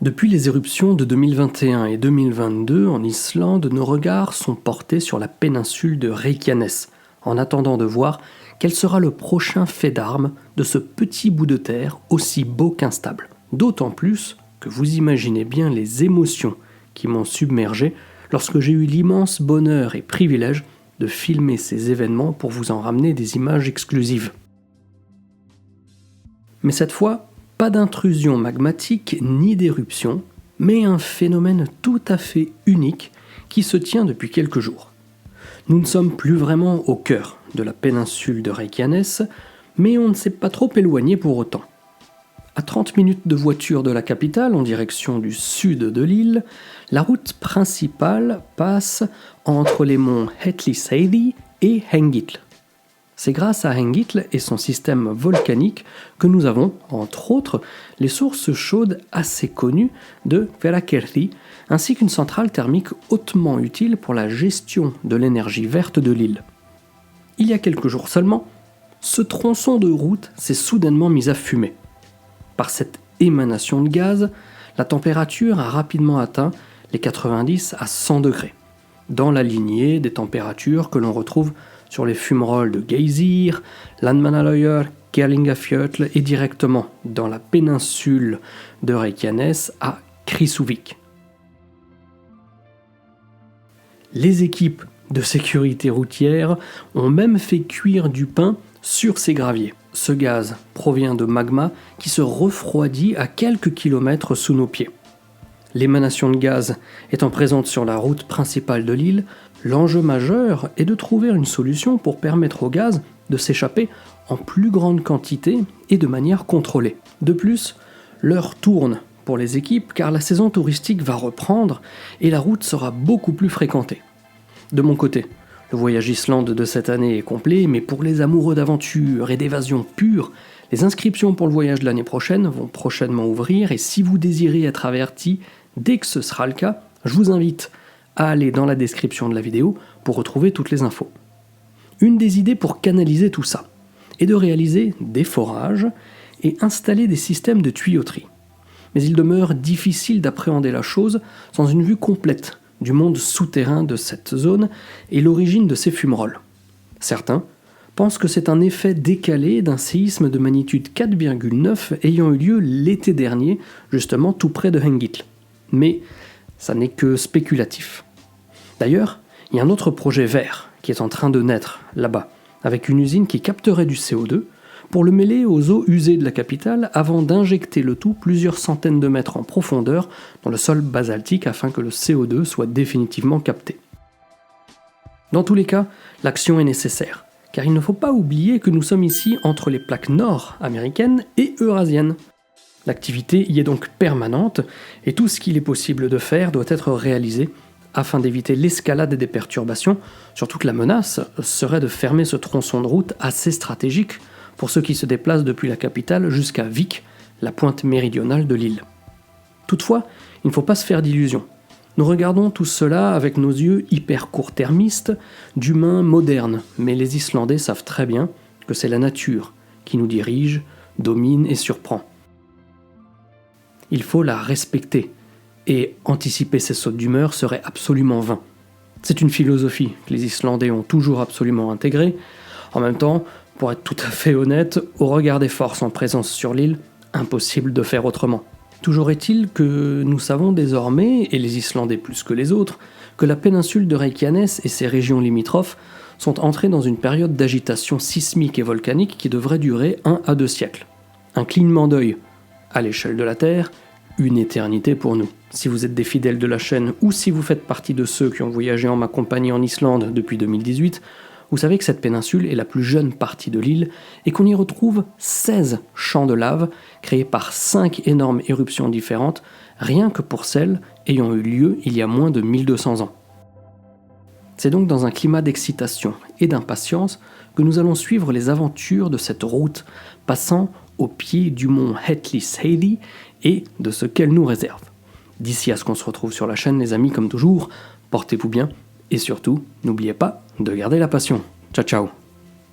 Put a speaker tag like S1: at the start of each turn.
S1: Depuis les éruptions de 2021 et 2022 en Islande, nos regards sont portés sur la péninsule de Reykjanes, en attendant de voir quel sera le prochain fait d'armes de ce petit bout de terre aussi beau qu'instable. D'autant plus que vous imaginez bien les émotions qui m'ont submergé lorsque j'ai eu l'immense bonheur et privilège de filmer ces événements pour vous en ramener des images exclusives. Mais cette fois, pas d'intrusion magmatique ni d'éruption, mais un phénomène tout à fait unique qui se tient depuis quelques jours. Nous ne sommes plus vraiment au cœur de la péninsule de Reykjanes, mais on ne s'est pas trop éloigné pour autant. À 30 minutes de voiture de la capitale en direction du sud de l'île, la route principale passe entre les monts Hellisheiði et Hengitl. C'est grâce à Hengitl et son système volcanique que nous avons, entre autres, les sources chaudes assez connues de Hveragerði, ainsi qu'une centrale thermique hautement utile pour la gestion de l'énergie verte de l'île. Il y a quelques jours seulement, ce tronçon de route s'est soudainement mis à fumer. Par cette émanation de gaz, la température a rapidement atteint les 90 à 100 degrés, dans la lignée des températures que l'on retrouve sur les fumerolles de Geysir, Landmannalaugar, Kerlingafjöll et directement dans la péninsule de Reykjanes à Krýsuvík. Les équipes de sécurité routière ont même fait cuire du pain sur ces graviers. Ce gaz provient de magma qui se refroidit à quelques kilomètres sous nos pieds. L'émanation de gaz étant présente sur la route principale de l'île, l'enjeu majeur est de trouver une solution pour permettre au gaz de s'échapper en plus grande quantité et de manière contrôlée. De plus, l'heure tourne pour les équipes car la saison touristique va reprendre et la route sera beaucoup plus fréquentée. De mon côté, le voyage Islande de cette année est complet, mais pour les amoureux d'aventure et d'évasion pure, les inscriptions pour le voyage de l'année prochaine vont prochainement ouvrir et si vous désirez être averti dès que ce sera le cas, je vous invite à aller dans la description de la vidéo pour retrouver toutes les infos. Une des idées pour canaliser tout ça est de réaliser des forages et installer des systèmes de tuyauterie. Mais il demeure difficile d'appréhender la chose sans une vue complète du monde souterrain de cette zone et l'origine de ces fumerolles. Certains pensent que c'est un effet décalé d'un séisme de magnitude 4,9 ayant eu lieu l'été dernier, justement tout près de Hengitl. Mais ça n'est que spéculatif. D'ailleurs, il y a un autre projet vert qui est en train de naître là-bas, avec une usine qui capterait du CO2 pour le mêler aux eaux usées de la capitale avant d'injecter le tout plusieurs centaines de mètres en profondeur dans le sol basaltique afin que le CO2 soit définitivement capté. Dans tous les cas, l'action est nécessaire, car il ne faut pas oublier que nous sommes ici entre les plaques nord-américaines et eurasiennes. L'activité y est donc permanente et tout ce qu'il est possible de faire doit être réalisé afin d'éviter l'escalade des perturbations, surtout que la menace serait de fermer ce tronçon de route assez stratégique pour ceux qui se déplacent depuis la capitale jusqu'à Vík, la pointe méridionale de l'île. Toutefois, il ne faut pas se faire d'illusions. Nous regardons tout cela avec nos yeux hyper court-termistes d'humains modernes, mais les Islandais savent très bien que c'est la nature qui nous dirige, domine et surprend. Il faut la respecter, et anticiper ces sautes d'humeur serait absolument vain. C'est une philosophie que les Islandais ont toujours absolument intégrée. En même temps, pour être tout à fait honnête, au regard des forces en présence sur l'île, impossible de faire autrement. Toujours est-il que nous savons désormais, et les Islandais plus que les autres, que la péninsule de Reykjanes et ses régions limitrophes sont entrées dans une période d'agitation sismique et volcanique qui devrait durer 1 à 2 siècles. Un clignement d'œil, à l'échelle de la Terre, une éternité pour nous. Si vous êtes des fidèles de la chaîne ou si vous faites partie de ceux qui ont voyagé en ma compagnie en Islande depuis 2018, vous savez que cette péninsule est la plus jeune partie de l'île et qu'on y retrouve 16 champs de lave créés par 5 énormes éruptions différentes, rien que pour celles ayant eu lieu il y a moins de 1200 ans. C'est donc dans un climat d'excitation et d'impatience que nous allons suivre les aventures de cette route passant au pied du mont Hellisheiði et de ce qu'elle nous réserve. D'ici à ce qu'on se retrouve sur la chaîne, les amis, comme toujours, portez-vous bien et surtout, n'oubliez pas de garder la passion. Ciao ciao.